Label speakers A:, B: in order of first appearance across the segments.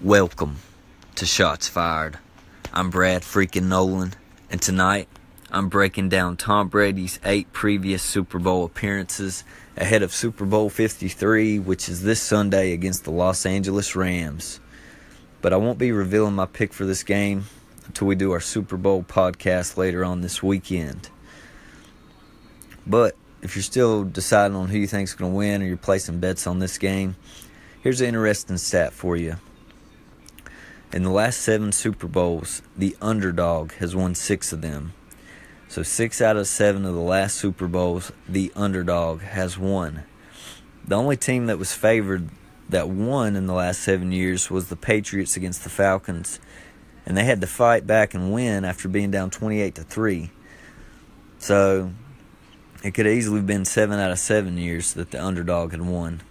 A: Welcome to Shots Fired. I'm Brad freaking Nolen, and tonight I'm breaking down Tom Brady's 8 previous Super Bowl appearances ahead of Super Bowl 53, which is this Sunday against the Los Angeles Rams. But I won't be revealing my pick for this game until we do our Super Bowl podcast later on this weekend. But if you're still deciding on who you think is going to win or you're placing bets on this game, here's an interesting stat for you. In the last 7 Super Bowls, the underdog has won 6 of them. So 6 out of 7 of the last Super Bowls, the underdog has won. The only team that was favored that won in the last 7 years was the Patriots against the Falcons. And they had to fight back and win after being down 28-3. So it could have easily been 7 out of 7 years that the underdog had won.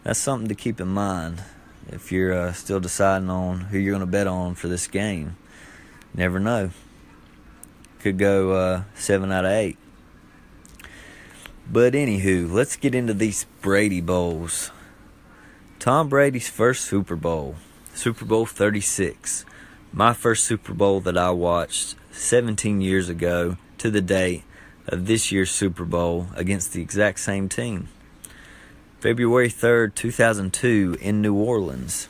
A: That's something to keep in mind if you're still deciding on who you're going to bet on for this game. You never know. Could go 7 out of 8. But anywho, let's get into these Brady Bowls. Tom Brady's first Super Bowl, Super Bowl 36. My first Super Bowl that I watched 17 years ago to the date of this year's Super Bowl against the exact same team. February 3rd, 2002 in New Orleans.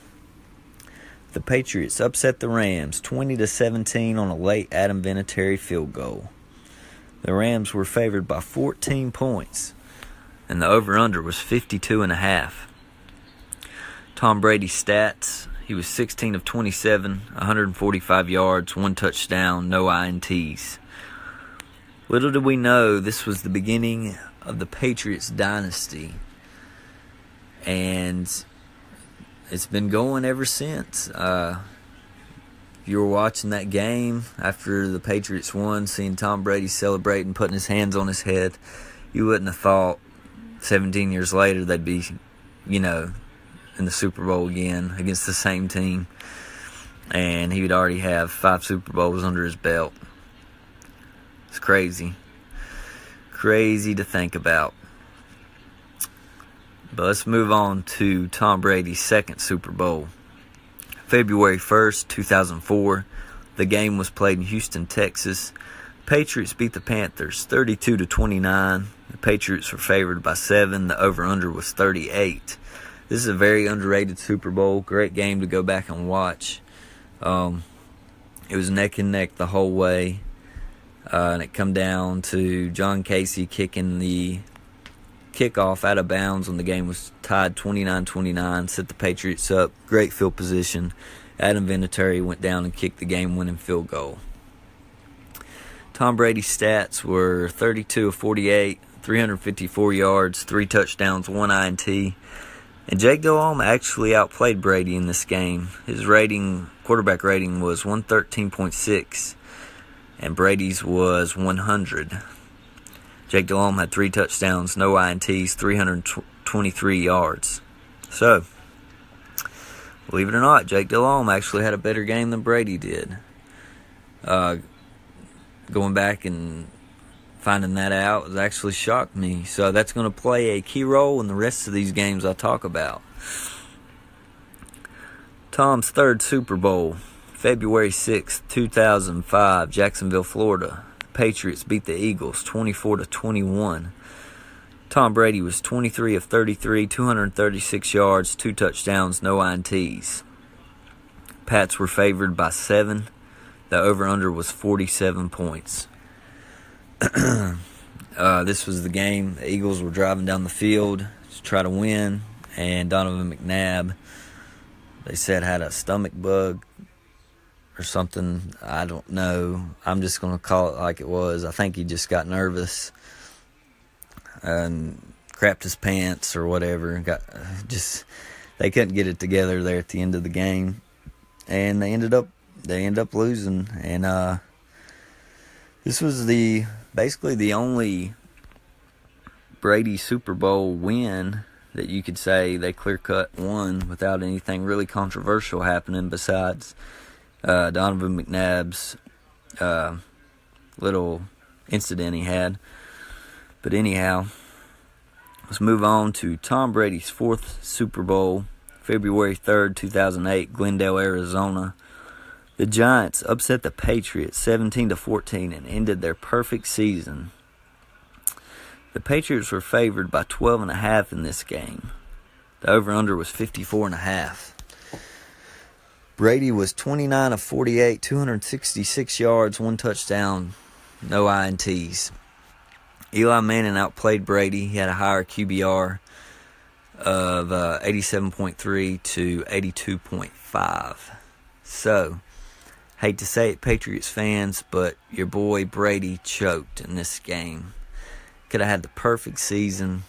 A: The Patriots upset the Rams 20-17 on a late Adam Vinatieri field goal. The Rams were favored by 14 points, and the over-under was 52.5. Tom Brady's stats: he was 16 of 27, 145 yards, 1 touchdown, no INTs. Little did we know this was the beginning of the Patriots dynasty, and it's been going ever since. You were watching that game after the Patriots won, seeing Tom Brady celebrating, putting his hands on his head. You wouldn't have thought 17 years later they'd be, in the Super Bowl again against the same team. And he would already have 5 Super Bowls under his belt. It's crazy. Crazy to think about. But let's move on to Tom Brady's second Super Bowl. February 1st, 2004. The game was played in Houston, Texas. Patriots beat the Panthers 32-29. The Patriots were favored by 7. The over-under was 38. This is a very underrated Super Bowl. Great game to go back and watch. It was neck and neck the whole way. And it come down to John Casey kicking the kickoff out of bounds when the game was tied 29-29, set the Patriots up. Great field position. Adam Vinatieri went down and kicked the game-winning field goal. Tom Brady's stats were 32 of 48, 354 yards, 3 touchdowns, 1 INT. And Jake Delhomme actually outplayed Brady in this game. His quarterback rating was 113.6, and Brady's was 100. Jake Delhomme had 3 touchdowns, no INTs, 323 yards. So, believe it or not, Jake Delhomme actually had a better game than Brady did. Going back and finding that out has actually shocked me. So that's going to play a key role in the rest of these games I talk about. Tom's third Super Bowl, February 6th, 2005, Jacksonville, Florida. Patriots beat the Eagles 24-21. Tom Brady was 23 of 33, 236 yards, 2 touchdowns, no INTs. Pats were favored by 7. The over-under was 47 points. This was the game. The Eagles were driving down the field to try to win, and Donovan McNabb, they said, had a stomach bug or something. I don't know. I'm just going to call it like it was. I think he just got nervous and crapped his pants or whatever. They couldn't get it together there at the end of the game, and they ended up losing. And this was basically the only Brady Super Bowl win that you could say they clear-cut won without anything really controversial happening besides Donovan McNabb's little incident he had. But anyhow, let's move on to Tom Brady's fourth Super Bowl, February 3rd, 2008, Glendale, Arizona. The Giants upset the Patriots 17-14 and ended their perfect season. The Patriots were favored by 12.5 in this game. The over-under was 54.5. Brady was 29 of 48, 266 yards, 1 touchdown, no INTs. Eli Manning outplayed Brady. He had a higher QBR of 87.3 to 82.5. So, hate to say it, Patriots fans, but your boy Brady choked in this game. Could have had the perfect season,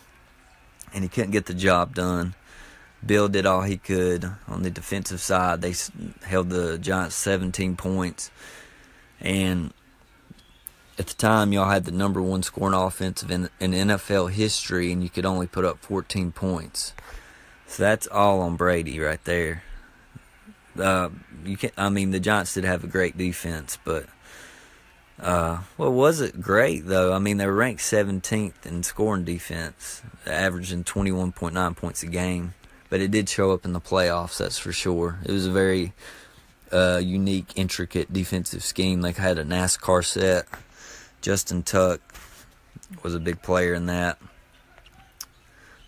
A: and he couldn't get the job done. Bill did all he could on the defensive side. They held the Giants 17 points. And at the time, y'all had the number 1 scoring offense in NFL history, and you could only put up 14 points. So that's all on Brady right there. The Giants did have a great defense, but was it great, though? I mean, they were ranked 17th in scoring defense, averaging 21.9 points a game. But it did show up in the playoffs, that's for sure. It was a very unique, intricate defensive scheme. They had a NASCAR set. Justin Tuck was a big player in that.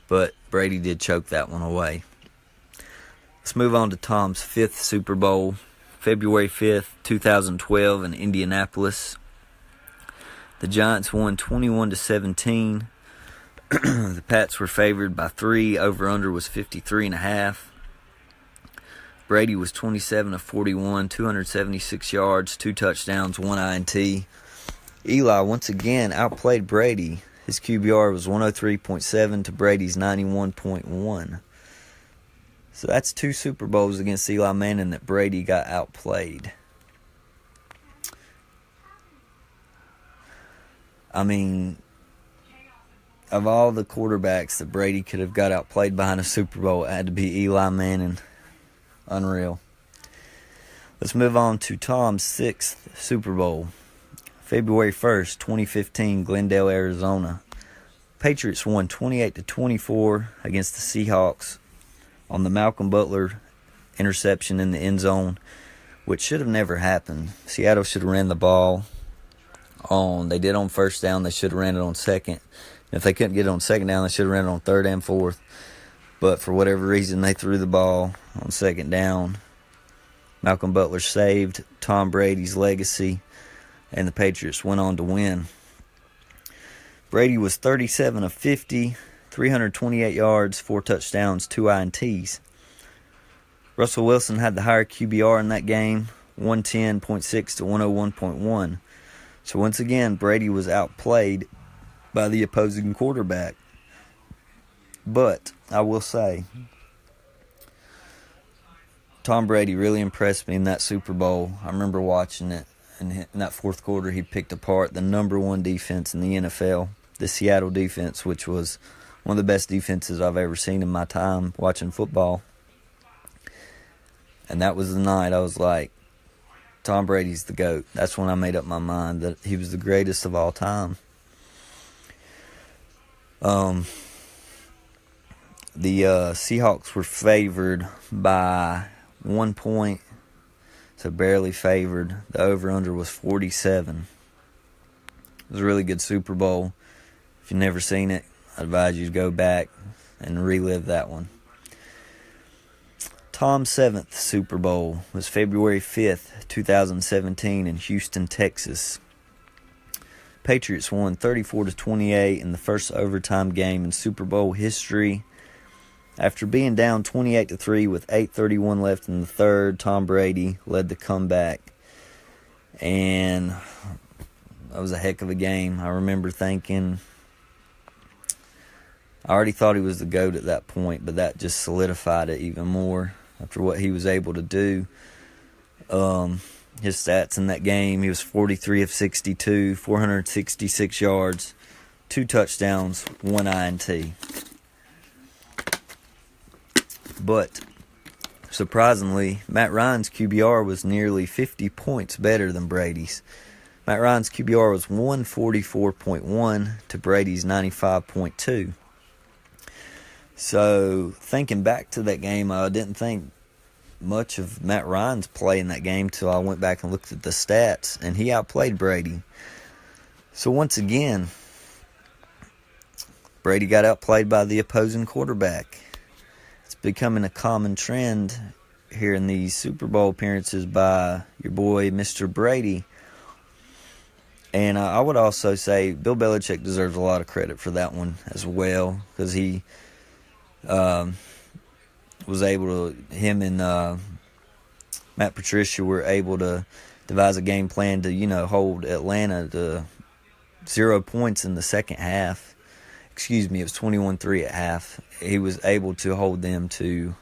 A: But Brady did choke that one away. Let's move on to Tom's 5th Super Bowl, February 5th, 2012 in Indianapolis. The Giants won 21-17. The Pats were favored by 3. Over-under was 53.5. Brady was 27 of 41, 276 yards, 2 touchdowns, 1 INT. Eli once again outplayed Brady. His QBR was 103.7 to Brady's 91.1. So that's 2 Super Bowls against Eli Manning that Brady got outplayed. I mean, of all the quarterbacks that Brady could have got outplayed behind a Super Bowl, it had to be Eli Manning. Unreal. Let's move on to Tom's 6th Super Bowl. February 1st, 2015, Glendale, Arizona. Patriots won 28-24 against the Seahawks on the Malcolm Butler interception in the end zone, which should have never happened. Seattle should have ran the ball on. They did on first down. They should have ran it on second. If they couldn't get it on second down, they should have ran it on third and fourth. But for whatever reason, they threw the ball on second down. Malcolm Butler saved Tom Brady's legacy, and the Patriots went on to win. Brady was 37 of 50, 328 yards, 4 touchdowns, 2 INTs. Russell Wilson had the higher QBR in that game, 110.6 to 101.1. So once again, Brady was outplayed by the opposing quarterback. But I will say, Tom Brady really impressed me in that Super Bowl. I remember watching it, and in that fourth quarter, he picked apart the number 1 defense in the NFL, the Seattle defense, which was one of the best defenses I've ever seen in my time watching football. And that was the night I was like, Tom Brady's the GOAT. That's when I made up my mind that he was the greatest of all time. The Seahawks were favored by 1 point, so barely favored. The over-under was 47. It was a really good Super Bowl. If you've never seen it, I advise you to go back and relive that one. Tom's 7th Super Bowl was February 5th, 2017 in Houston, Texas. Patriots won 34-28 in the first overtime game in Super Bowl history. After being down 28-3 with 8:31 left in the third, Tom Brady led the comeback. And that was a heck of a game. I remember thinking, I already thought he was the GOAT at that point, but that just solidified it even more after what he was able to do. His stats in that game, he was 43 of 62, 466 yards, 2 touchdowns, 1 INT. But surprisingly, Matt Ryan's QBR was nearly 50 points better than Brady's. Matt Ryan's QBR was 144.1 to Brady's 95.2. So, thinking back to that game, I didn't think much of Matt Ryan's play in that game till I went back and looked at the stats, and he outplayed Brady. So, once again, Brady got outplayed by the opposing quarterback. It's becoming a common trend here in these Super Bowl appearances by your boy, Mr. Brady. And I would also say Bill Belichick deserves a lot of credit for that one as well, because he was able to, him and Matt Patricia were able to devise a game plan to, hold Atlanta to 0 points in the second half. Excuse me, it was 21-3 at half. He was able to hold them to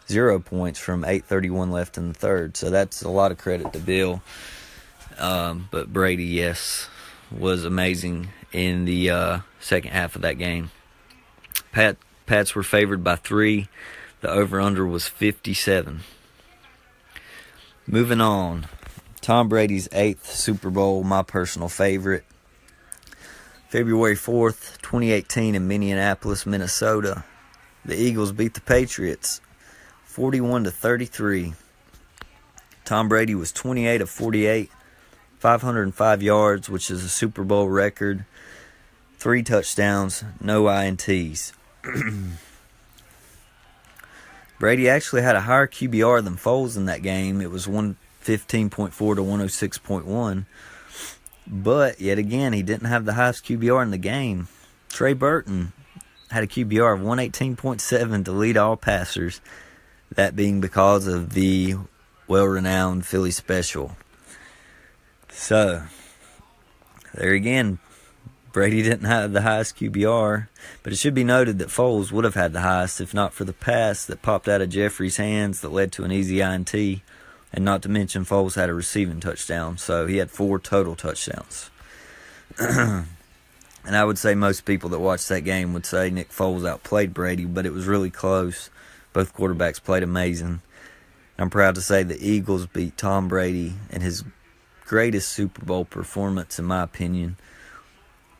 A: 0 points from 8:31 left in the third. So that's a lot of credit to Bill. But Brady, yes, was amazing in the second half of that game. Pats were favored by 3. The over-under was 57. Moving on. Tom Brady's 8th Super Bowl, my personal favorite. February 4th, 2018 in Minneapolis, Minnesota. The Eagles beat the Patriots 41-33. Tom Brady was 28 of 48, 505 yards, which is a Super Bowl record. 3 touchdowns, no INTs. Brady actually had a higher QBR than Foles in that game. It was 115.4 to 106.1. But, yet again, he didn't have the highest QBR in the game. Trey Burton had a QBR of 118.7 to lead all passers, that being because of the well-renowned Philly special. So, there again, Brady didn't have the highest QBR, but it should be noted that Foles would have had the highest if not for the pass that popped out of Jeffrey's hands that led to an easy INT. And not to mention, Foles had a receiving touchdown, so he had 4 total touchdowns. And I would say most people that watched that game would say Nick Foles outplayed Brady, but it was really close. Both quarterbacks played amazing. I'm proud to say the Eagles beat Tom Brady in his greatest Super Bowl performance, in my opinion.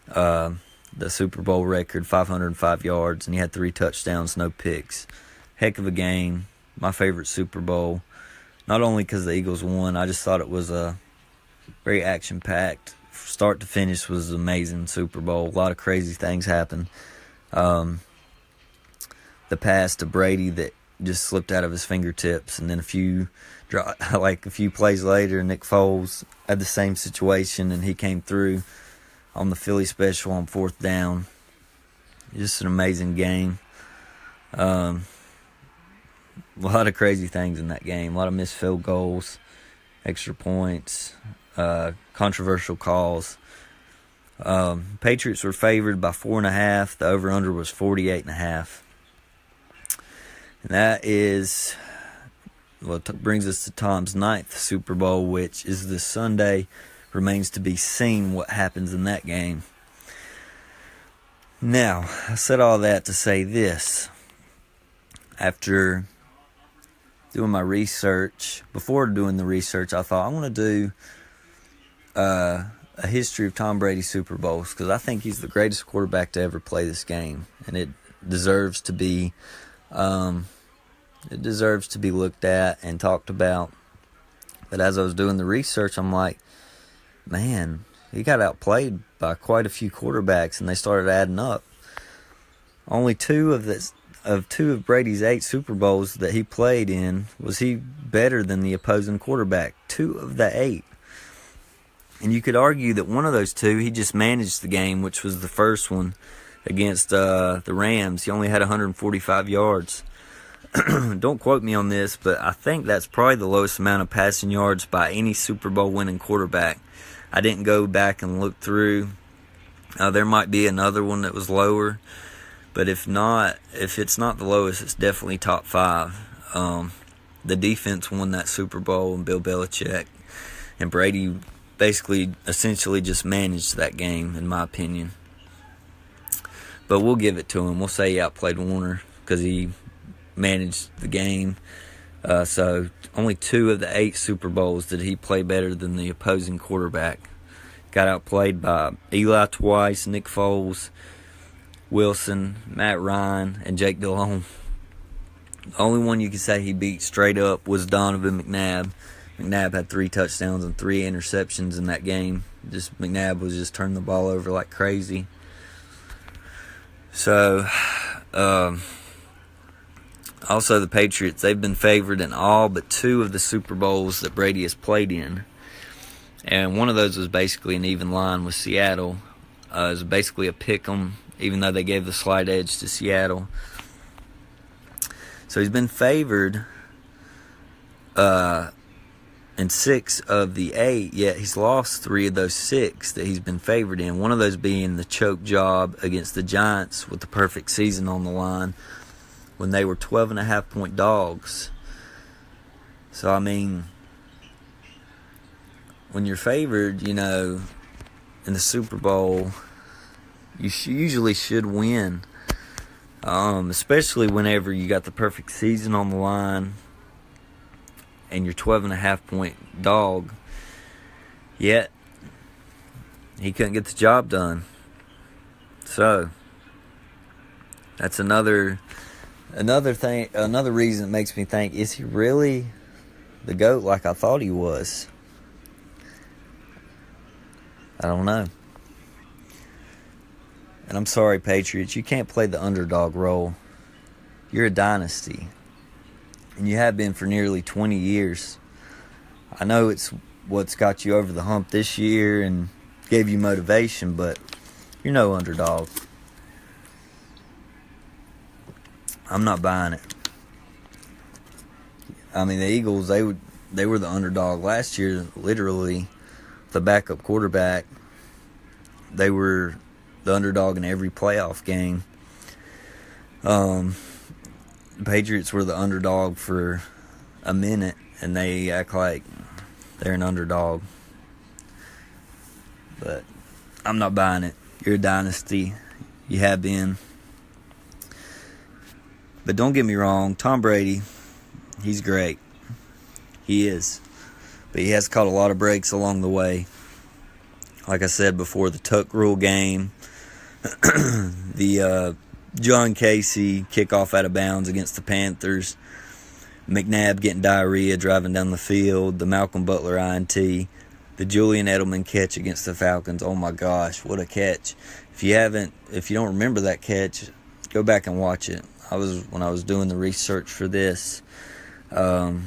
A: The Super Bowl record, 505 yards, and he had 3 touchdowns, no picks. Heck of a game. My favorite Super Bowl. Not only because the Eagles won, I just thought it was a very action-packed, start to finish was an amazing Super Bowl. A lot of crazy things happened. The pass to Brady that just slipped out of his fingertips, and then a few plays later, Nick Foles had the same situation, and he came through on the Philly special on 4th down. Just an amazing game. A lot of crazy things in that game. A lot of missed field goals, extra points, controversial calls. Patriots were favored by 4.5. The over-under was 48.5. And that is brings us to Tom's 9th Super Bowl, which is this Sunday. Remains to be seen what happens in that game. Now, I said all that to say this. After doing my research, before doing the research, I thought I want to do a history of Tom Brady's Super Bowls, because I think he's the greatest quarterback to ever play this game, and it deserves to be looked at and talked about. But as I was doing the research, I'm like, man, he got outplayed by quite a few quarterbacks, and they started adding up. Only two of Brady's 8 Super Bowls that he played in was he better than the opposing quarterback. 2 of the 8. And you could argue that one of those 2, he just managed the game, which was the first one against the Rams. He only had 145 yards. Don't quote me on this, but I think that's probably the lowest amount of passing yards by any Super Bowl winning quarterback. I didn't go back and look through. There might be another one that was lower. But if it's not the lowest, it's definitely top 5. The defense won that Super Bowl, and Bill Belichick and Brady essentially just managed that game, in my opinion. But we'll give it to him. We'll say he outplayed Warner because he managed the game. So only 2 of the 8 Super Bowls did he play better than the opposing quarterback. Got outplayed by Eli twice, Nick Foles, Wilson, Matt Ryan, and Jake Delhomme. The only one you could say he beat straight up was Donovan McNabb. McNabb had 3 touchdowns and 3 interceptions in that game. McNabb was just turning the ball over like crazy. So, also the Patriots, they've been favored in all but 2 of the Super Bowls that Brady has played in. And one of those was basically an even line with Seattle. It was basically a pick 'em, even though they gave the slight edge to Seattle. So he's been favored in 6 of the 8, yet he's lost 3 of those 6 that he's been favored in. One of those being the choke job against the Giants with the perfect season on the line when they were 12.5-point dogs. So, I mean, when you're favored, in the Super Bowl, you usually should win. Especially whenever you got the perfect season on the line and you're 12.5-point dog. Yet, he couldn't get the job done. So, that's another thing, another reason that makes me think, is he really the GOAT like I thought he was? I don't know. And I'm sorry, Patriots, you can't play the underdog role. You're a dynasty. And you have been for nearly 20 years. I know it's what's got you over the hump this year and gave you motivation, but you're no underdog. I'm not buying it. I mean, the Eagles, they were the underdog last year, literally. The backup quarterback, they were the underdog in every playoff game. The Patriots were the underdog for a minute, and they act like they're an underdog. But I'm not buying it. You're a dynasty. You have been. But don't get me wrong, Tom Brady, he's great. He is. But he has caught a lot of breaks along the way. Like I said before, the tuck rule game, the John Casey kickoff out of bounds against the Panthers, McNabb getting diarrhea driving down the field, the Malcolm Butler INT, the Julian Edelman catch against the Falcons. Oh my gosh, what a catch. If you don't remember that catch, go back and watch it. When I was doing the research for this, and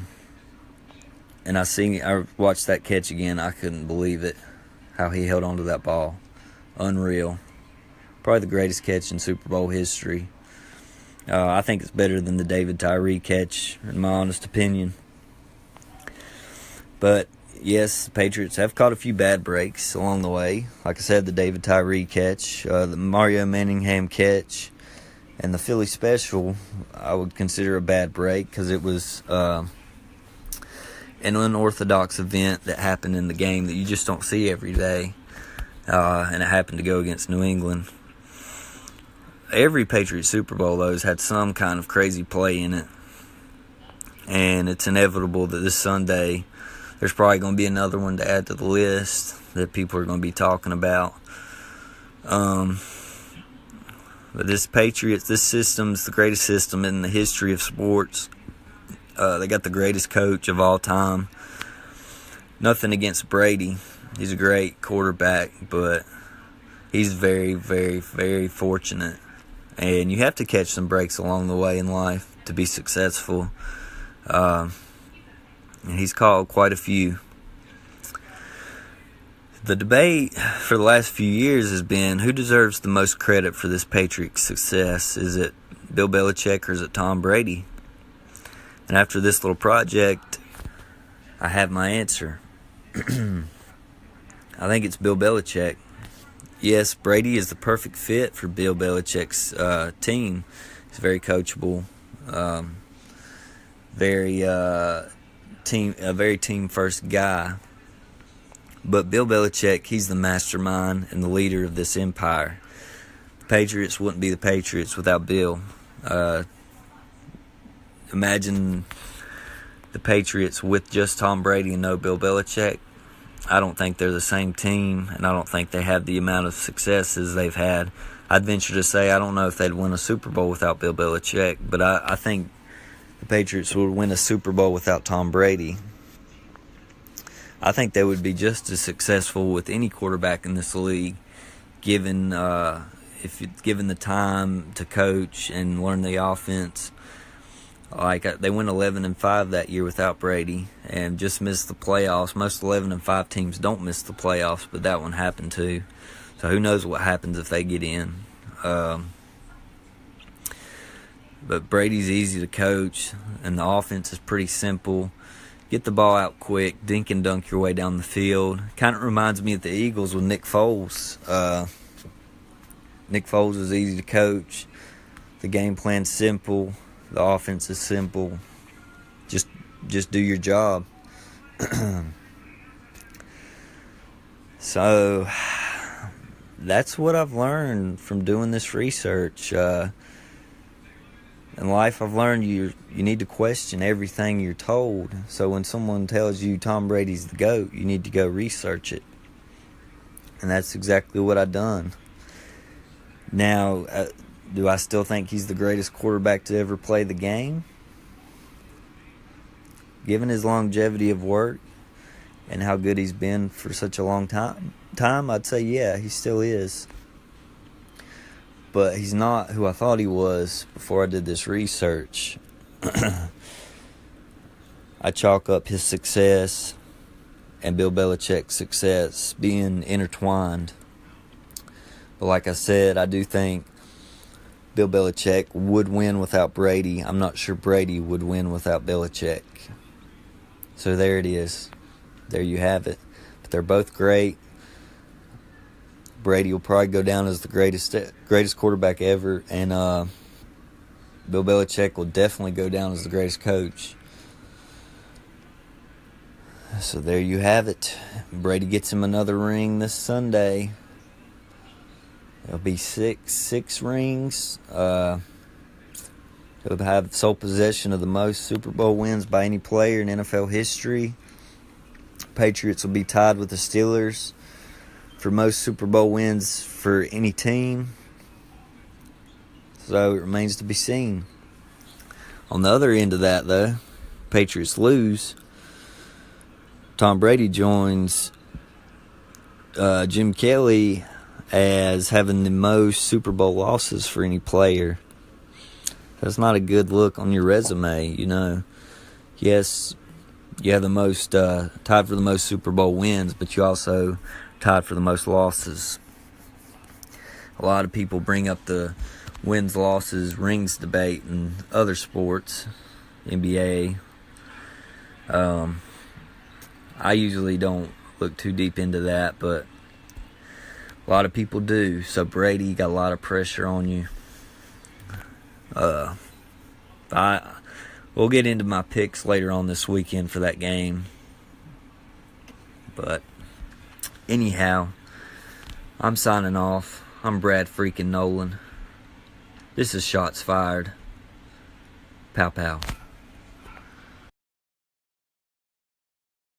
A: I watched that catch again, I couldn't believe it. How he held on to that ball. Unreal. Probably the greatest catch in Super Bowl history. I think it's better than the David Tyree catch, in my honest opinion. But, yes, the Patriots have caught a few bad breaks along the way. Like I said, the David Tyree catch, the Mario Manningham catch, and the Philly special, I would consider a bad break because it was an unorthodox event that happened in the game that you just don't see every day. And it happened to go against New England. Every Patriots Super Bowl, though, has had some kind of crazy play in it. And it's inevitable that this Sunday there's probably going to be another one to add to the list that people are going to be talking about. But this system's the greatest system in the history of sports. They got the greatest coach of all time. Nothing against Brady. He's a great quarterback, but he's very, very, very fortunate. And you have to catch some breaks along the way in life to be successful. And he's caught quite a few. The debate for the last few years has been who deserves the most credit for this Patriots success. Is it Bill Belichick or is it Tom Brady? And after this little project, I have my answer. I think it's Bill Belichick. Yes, Brady is the perfect fit for Bill Belichick's team. He's very coachable, a very team-first guy. But Bill Belichick, he's the mastermind and the leader of this empire. The Patriots wouldn't be the Patriots without Bill. Imagine the Patriots with just Tom Brady and no Bill Belichick. I don't think they're the same team, and I don't think they have the amount of successes they've had. I'd venture to say I don't know if they'd win a Super Bowl without Bill Belichick, but I think the Patriots would win a Super Bowl without Tom Brady. I think they would be just as successful with any quarterback in this league, given given the time to coach and learn the offense. Like they went 11-5 that year without Brady and just missed the playoffs. Most 11-5 teams don't miss the playoffs, but that one happened too. So who knows what happens if they get in. But Brady's easy to coach, and the offense is pretty simple. Get the ball out quick, dink and dunk your way down the field. Kind of reminds me of the Eagles with Nick Foles. Nick Foles is easy to coach. The game plan's simple. The offense is simple. Just do your job. So that's what I've learned from doing this research. In life, I've learned you need to question everything you're told. So when someone tells you Tom Brady's the GOAT, you need to go research it. And that's exactly what I've done. Now, do I still think he's the greatest quarterback to ever play the game? Given his longevity of work and how good he's been for such a long time, I'd say yeah, he still is. But he's not who I thought he was before I did this research. I chalk up his success and Bill Belichick's success being intertwined. But like I said, I do think Bill Belichick would win without Brady. I'm not sure Brady would win without Belichick. So there it is. There you have it. But they're both great. Brady will probably go down as the greatest quarterback ever, and Bill Belichick will definitely go down as the greatest coach. So there you have it. Brady gets him another ring this Sunday. It'll be six rings. He'll have sole possession of the most Super Bowl wins by any player in NFL history. Patriots will be tied with the Steelers for most Super Bowl wins for any team. So it remains to be seen. On the other end of that, though, Patriots lose. Tom Brady joins Jim Kelly as having the most Super Bowl losses for any player. That's not a good look on your resume, you know. Yes, you have the most, tied for the most Super Bowl wins, but you also tied for the most losses. A lot of people bring up the wins, losses, rings debate in other sports, NBA. I usually don't look too deep into that, but a lot of people do. So Brady got a lot of pressure on you. We'll get into my picks later on this weekend for that game. But anyhow, I'm signing off. I'm Brad freaking Nolen. This is Shots Fired. Pow pow.